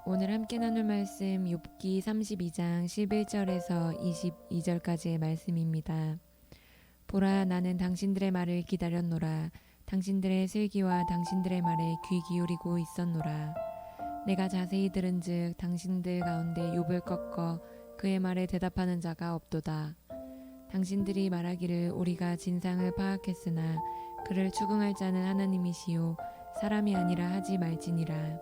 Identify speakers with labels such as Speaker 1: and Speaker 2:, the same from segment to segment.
Speaker 1: 오늘 함께 나눌 말씀 욥기 32장 11절에서 22절까지의 말씀입니다. 보라, 나는 당신들의 말을 기다렸노라. 당신들의 슬기와 당신들의 말에 귀 기울이고 있었노라. 내가 자세히 들은즉 당신들 가운데 욥을 꺾어 그의 말에 대답하는 자가 없도다. 당신들이 말하기를 우리가 진상을 파악했으나 그를 추궁할 자는 하나님이시요 사람이 아니라 하지 말지니라.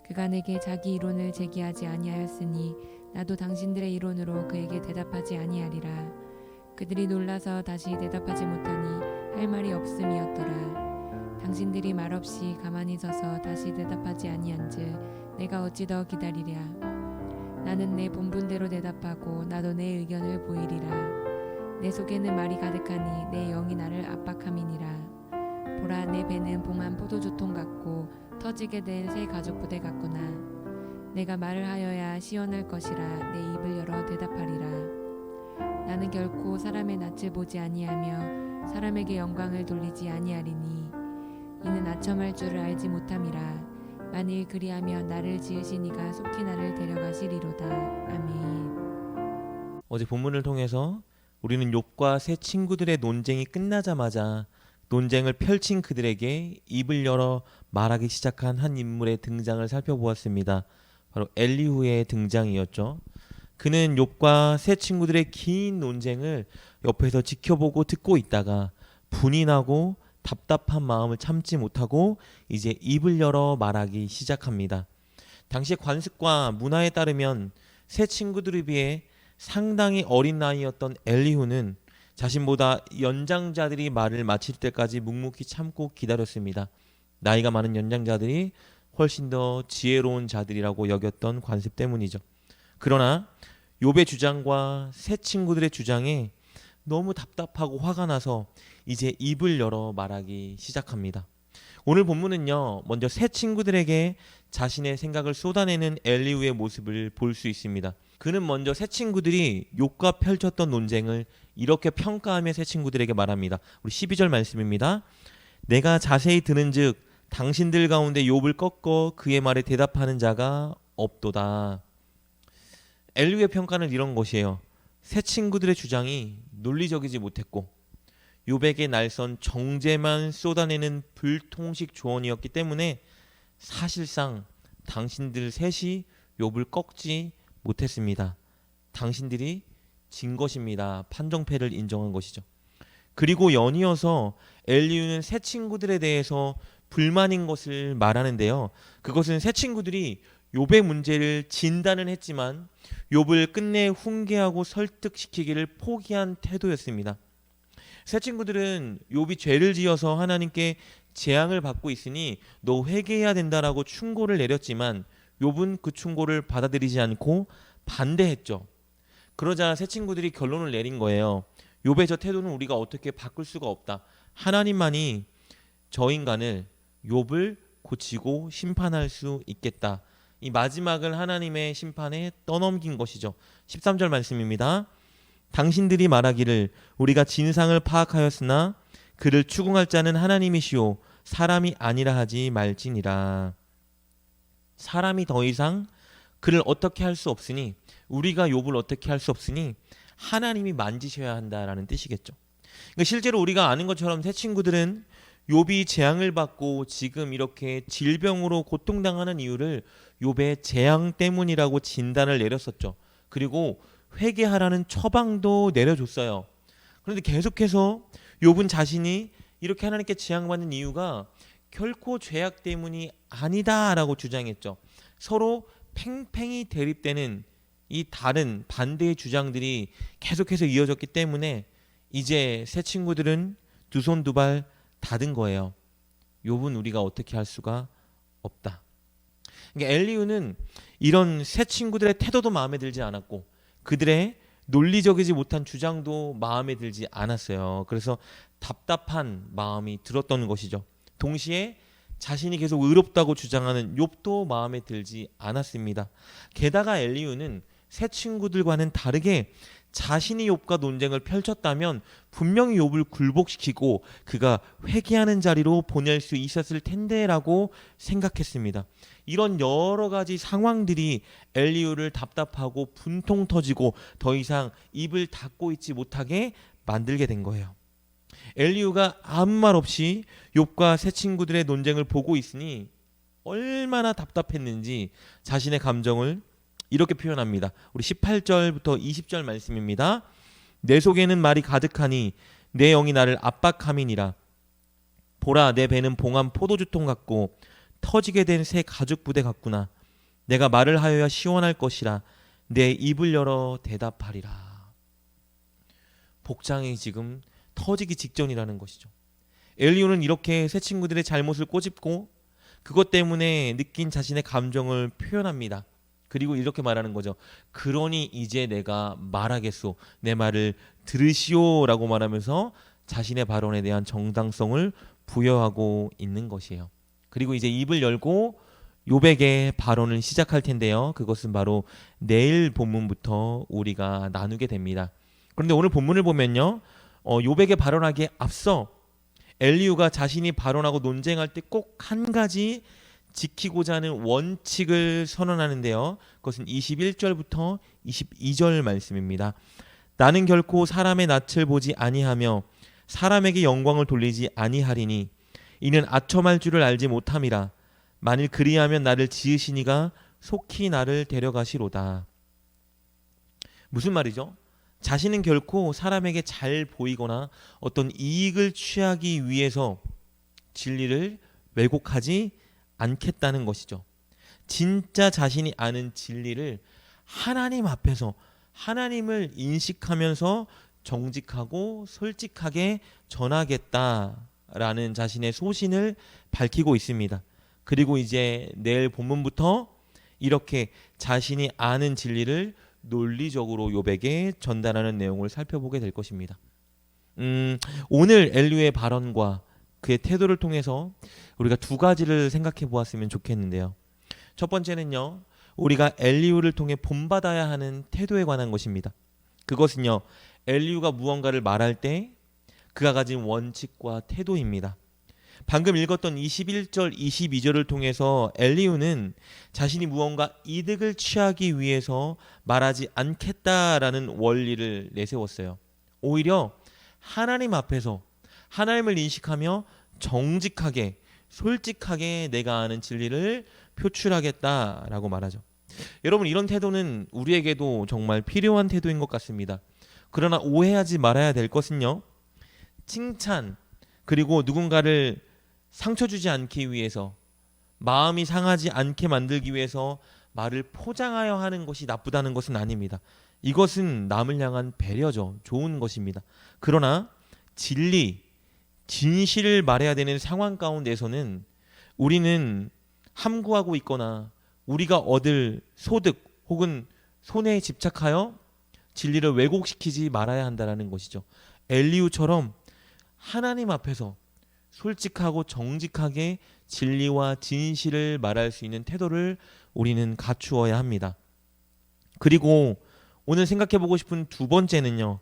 Speaker 1: 그가 내게 자기 이론을 제기하지 아니하였으니 나도 당신들의 이론으로 그에게 대답하지 아니하리라. 그들이 놀라서 다시 대답하지 못하니 할 말이 없음이었더라. 당신들이 말없이 가만히 서서 다시 대답하지 아니한즉 내가 어찌 더 기다리랴. 나는 내 본분대로 대답하고 나도 내 의견을 보이리라. 내 속에는 말이 가득하니 내 영이 나를 압박함이니라. 보라, 내 배는 봉한 포도주통 같고 터지게 된 새 가죽 부대 같구나. 내가 말을 하여야 시원할 것이라 내 입을 열어 대답하리라. 나는 결코 사람의 낯을 보지 아니하며 사람에게 영광을 돌리지 아니하리니 이는 아첨할 줄을 알지 못함이라. 만일 그리하면 나를 지으신 이가 속히 나를 데려가시리로다. 아멘.
Speaker 2: 어제 본문을 통해서 우리는 욥과 세 친구들의 논쟁이 끝나자마자 논쟁을 펼친 그들에게 입을 열어 말하기 시작한 한 인물의 등장을 살펴보았습니다. 바로 엘리후의 등장이었죠. 그는 욥과 세 친구들의 긴 논쟁을 옆에서 지켜보고 듣고 있다가 분이 나고 답답한 마음을 참지 못하고 이제 입을 열어 말하기 시작합니다. 당시의 관습과 문화에 따르면 세 친구들에 비해 상당히 어린 나이였던 엘리후는 자신보다 연장자들이 말을 마칠 때까지 묵묵히 참고 기다렸습니다. 나이가 많은 연장자들이 훨씬 더 지혜로운 자들이라고 여겼던 관습 때문이죠. 그러나 욥의 주장과 세 친구들의 주장에 너무 답답하고 화가 나서 이제 입을 열어 말하기 시작합니다. 오늘 본문은요, 먼저 세 친구들에게 자신의 생각을 쏟아내는 엘리후의 모습을 볼 수 있습니다. 그는 먼저 세 친구들이 욥과 펼쳤던 논쟁을 이렇게 평가하며 세 친구들에게 말합니다. 우리 12절 말씀입니다. 내가 자세히 들은즉 당신들 가운데 욥을 꺾어 그의 말에 대답하는 자가 없도다. 엘리후의 평가는 이런 것이에요. 세 친구들의 주장이 논리적이지 못했고 욥에게 날선 정죄만 쏟아내는 불통식 조언이었기 때문에 사실상 당신들 셋이 욥을 꺾지 못했습니다. 당신들이 진 것입니다. 판정패를 인정한 것이죠. 그리고 연이어서 엘리후는 세 친구들에 대해서 불만인 것을 말하는데요. 그것은 세 친구들이 욥의 문제를 진단은 했지만 욥을 끝내 훈계하고 설득시키기를 포기한 태도였습니다. 세 친구들은 욥이 죄를 지어서 하나님께 재앙을 받고 있으니 너 회개해야 된다라고 충고를 내렸지만 욥은 그 충고를 받아들이지 않고 반대했죠. 그러자 세 친구들이 결론을 내린 거예요. 욥의 저 태도는 우리가 어떻게 바꿀 수가 없다. 하나님만이 저 인간을 욥을 고치고 심판할 수 있겠다. 이 마지막을 하나님의 심판에 떠넘긴 것이죠. 13절 말씀입니다. 당신들이 말하기를 우리가 진상을 파악하였으나 그를 추궁할 자는 하나님이시오 사람이 아니라 하지 말지니라. 사람이 더 이상 그를 어떻게 할 수 없으니 우리가 욥을 어떻게 할 수 없으니 하나님이 만지셔야 한다라는 뜻이겠죠. 그러니까 실제로 우리가 아는 것처럼 세 친구들은 욥이 재앙을 받고 지금 이렇게 질병으로 고통당하는 이유를 욥의 재앙 때문이라고 진단을 내렸었죠. 그리고 회개하라는 처방도 내려줬어요. 그런데 계속해서 욥은 자신이 이렇게 하나님께 재앙받는 이유가 결코 죄악 때문이 아니다라고 주장했죠. 서로 팽팽히 대립되는 이 다른 반대의 주장들이 계속해서 이어졌기 때문에 이제 세 친구들은 두 손 두 발 닫은 거예요. 욥은 우리가 어떻게 할 수가 없다. 그러니까 엘리후는 이런 세 친구들의 태도도 마음에 들지 않았고 그들의 논리적이지 못한 주장도 마음에 들지 않았어요. 그래서 답답한 마음이 들었던 것이죠. 동시에 자신이 계속 의롭다고 주장하는 욥도 마음에 들지 않았습니다. 게다가 엘리후는 새 친구들과는 다르게 자신이 욥과 논쟁을 펼쳤다면 분명히 욥을 굴복시키고 그가 회개하는 자리로 보낼 수 있었을 텐데라고 생각했습니다. 이런 여러 가지 상황들이 엘리후를 답답하고 분통 터지고 더 이상 입을 닫고 있지 못하게 만들게 된 거예요. 엘리후가 아무 말 없이 욥과 세 친구들의 논쟁을 보고 있으니 얼마나 답답했는지 자신의 감정을 이렇게 표현합니다. 우리 18절부터 20절 말씀입니다. 내 속에는 말이 가득하니 내 영이 나를 압박함이니라. 보라, 내 배는 봉한 포도주통 같고 터지게 된 새 가죽 부대 같구나. 내가 말을 하여야 시원할 것이라. 내 입을 열어 대답하리라. 복장이 지금 터지기 직전이라는 것이죠. 엘리후는 이렇게 새 친구들의 잘못을 꼬집고 그것 때문에 느낀 자신의 감정을 표현합니다. 그리고 이렇게 말하는 거죠. 그러니 이제 내가 말하겠소. 내 말을 들으시오라고 말하면서 자신의 발언에 대한 정당성을 부여하고 있는 것이에요. 그리고 이제 입을 열고 욥에게 발언을 시작할 텐데요. 그것은 바로 내일 본문부터 우리가 나누게 됩니다. 그런데 오늘 본문을 보면요. 욥에게 발언하기에 앞서 엘리후가 자신이 발언하고 논쟁할 때 꼭 한 가지 지키고자 하는 원칙을 선언하는데요. 그것은 21절부터 22절 말씀입니다. 나는 결코 사람의 낯을 보지 아니하며 사람에게 영광을 돌리지 아니하리니 이는 아첨할 줄을 알지 못함이라. 만일 그리하면 나를 지으신 이가 속히 나를 데려가시로다. 무슨 말이죠? 자신은 결코 사람에게 잘 보이거나 어떤 이익을 취하기 위해서 진리를 왜곡하지 않겠다는 것이죠. 진짜 자신이 아는 진리를 하나님 앞에서 하나님을 인식하면서 정직하고 솔직하게 전하겠다라는 자신의 소신을 밝히고 있습니다. 그리고 이제 내일 본문부터 이렇게 자신이 아는 진리를 논리적으로 욥에게 전달하는 내용을 살펴보게 될 것입니다. 오늘 엘리후의 발언과 그의 태도를 통해서 우리가 두 가지를 생각해 보았으면 좋겠는데요. 첫 번째는요, 우리가 엘리후를 통해 본받아야 하는 태도에 관한 것입니다. 그것은요, 엘리후가 무언가를 말할 때 그가 가진 원칙과 태도입니다. 방금 읽었던 21절, 22절을 통해서 엘리후는 자신이 무언가 이득을 취하기 위해서 말하지 않겠다라는 원리를 내세웠어요. 오히려 하나님 앞에서 하나님을 인식하며 정직하게 솔직하게 내가 아는 진리를 표출하겠다라고 말하죠. 여러분, 이런 태도는 우리에게도 정말 필요한 태도인 것 같습니다. 그러나 오해하지 말아야 될 것은요, 칭찬 그리고 누군가를 상처 주지 않기 위해서 마음이 상하지 않게 만들기 위해서 말을 포장하여 하는 것이 나쁘다는 것은 아닙니다. 이것은 남을 향한 배려죠. 좋은 것입니다. 그러나 진리, 진실을 말해야 되는 상황 가운데서는 우리는 함구하고 있거나 우리가 얻을 소득 혹은 손해에 집착하여 진리를 왜곡시키지 말아야 한다는 것이죠. 엘리후처럼 하나님 앞에서 솔직하고 정직하게 진리와 진실을 말할 수 있는 태도를 우리는 갖추어야 합니다. 그리고 오늘 생각해보고 싶은 두 번째는요,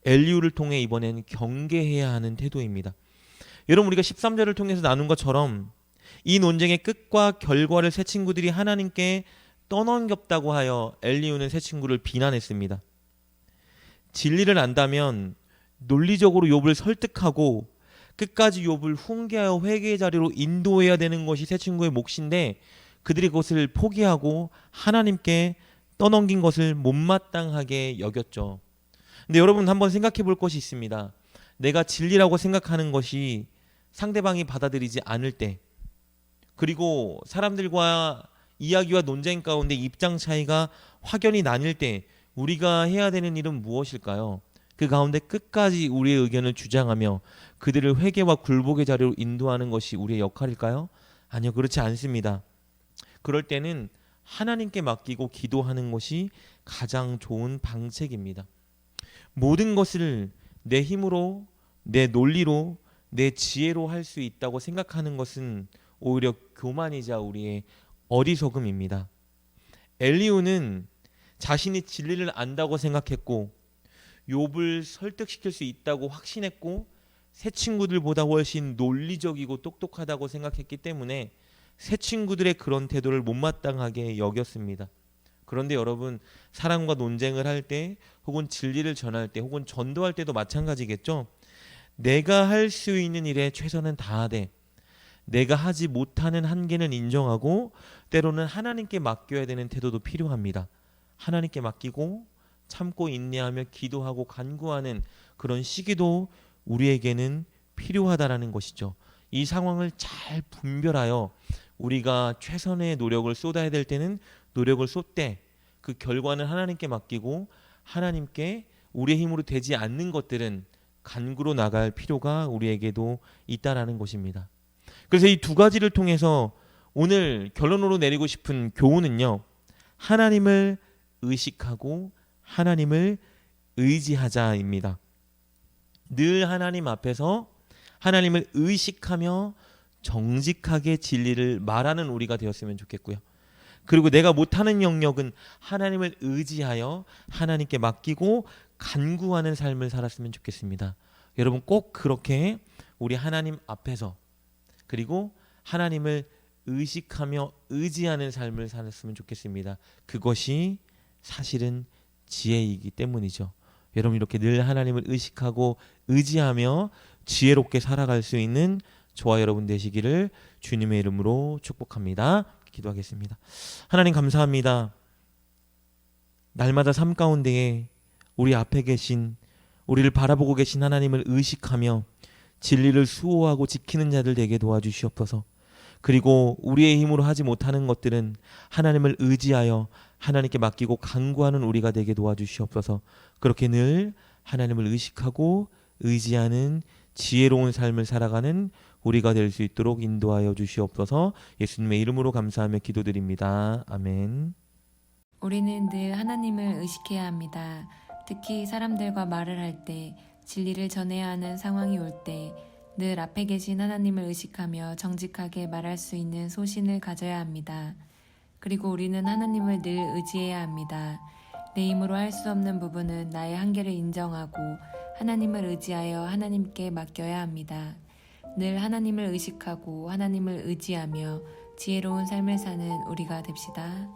Speaker 2: 엘리후를 통해 이번엔 경계해야 하는 태도입니다. 여러분, 우리가 13절을 통해서 나눈 것처럼 이 논쟁의 끝과 결과를 세 친구들이 하나님께 떠넘겼다고 하여 엘리후는 세 친구를 비난했습니다. 진리를 안다면 논리적으로 욥을 설득하고 끝까지 욥을 훈계하여 회개의 자리로 인도해야 되는 것이 세 친구의 몫인데 그들이 그것을 포기하고 하나님께 떠넘긴 것을 못마땅하게 여겼죠. 근데 여러분, 한번 생각해 볼 것이 있습니다. 내가 진리라고 생각하는 것이 상대방이 받아들이지 않을 때, 그리고 사람들과 이야기와 논쟁 가운데 입장 차이가 확연히 나뉠 때 우리가 해야 되는 일은 무엇일까요? 그 가운데 끝까지 우리의 의견을 주장하며 그들을 회개와 굴복의 자리로 인도하는 것이 우리의 역할일까요? 아니요, 그렇지 않습니다. 그럴 때는 하나님께 맡기고 기도하는 것이 가장 좋은 방책입니다. 모든 것을 내 힘으로, 내 논리로, 내 지혜로 할 수 있다고 생각하는 것은 오히려 교만이자 우리의 어리석음입니다. 엘리후는 자신이 진리를 안다고 생각했고 욥을 설득시킬 수 있다고 확신했고 새 친구들보다 훨씬 논리적이고 똑똑하다고 생각했기 때문에 새 친구들의 그런 태도를 못마땅하게 여겼습니다. 그런데 여러분, 사람과 논쟁을 할 때 혹은 진리를 전할 때 혹은 전도할 때도 마찬가지겠죠. 내가 할 수 있는 일에 최선은 다하되 내가 하지 못하는 한계는 인정하고 때로는 하나님께 맡겨야 되는 태도도 필요합니다. 하나님께 맡기고 참고 인내하며 기도하고 간구하는 그런 시기도 우리에게는 필요하다라는 것이죠. 이 상황을 잘 분별하여 우리가 최선의 노력을 쏟아야 될 때는 노력을 쏟되 그 결과는 하나님께 맡기고 하나님께 우리의 힘으로 되지 않는 것들은 간구로 나갈 필요가 우리에게도 있다라는 것입니다. 그래서 이 두 가지를 통해서 오늘 결론으로 내리고 싶은 교훈은요. 하나님을 의식하고 하나님을 의지하자입니다. 늘 하나님 앞에서 하나님을 의식하며 정직하게 진리를 말하는 우리가 되었으면 좋겠고요. 그리고 내가 못하는 영역은 하나님을 의지하여 하나님께 맡기고 간구하는 삶을 살았으면 좋겠습니다. 여러분 꼭 그렇게 우리 하나님 앞에서 그리고 하나님을 의식하며 의지하는 삶을 살았으면 좋겠습니다. 그것이 사실은 지혜이기 때문이죠. 여러분 이렇게 늘 하나님을 의식하고 의지하며 지혜롭게 살아갈 수 있는 저와 여러분 되시기를 주님의 이름으로 축복합니다. 기도하겠습니다. 하나님 감사합니다. 날마다 삶 가운데에 우리 앞에 계신 우리를 바라보고 계신 하나님을 의식하며 진리를 수호하고 지키는 자들 되게 도와주시옵소서. 그리고 우리의 힘으로 하지 못하는 것들은 하나님을 의지하여 하나님께 맡기고 간구하는 우리가 되게 도와주시옵소서. 그렇게 늘 하나님을 의식하고 의지하는 지혜로운 삶을 살아가는 우리가 될 수 있도록 인도하여 주시옵소서. 예수님의 이름으로 감사하며 기도드립니다. 아멘.
Speaker 1: 우리는 늘 하나님을 의식해야 합니다. 특히 사람들과 말을 할 때, 진리를 전해야 하는 상황이 올 때, 늘 앞에 계신 하나님을 의식하며 정직하게 말할 수 있는 소신을 가져야 합니다. 그리고 우리는 하나님을 늘 의지해야 합니다. 내 힘으로 할 수 없는 부분은 나의 한계를 인정하고 하나님을 의지하여 하나님께 맡겨야 합니다. 늘 하나님을 의식하고 하나님을 의지하며 지혜로운 삶을 사는 우리가 됩시다.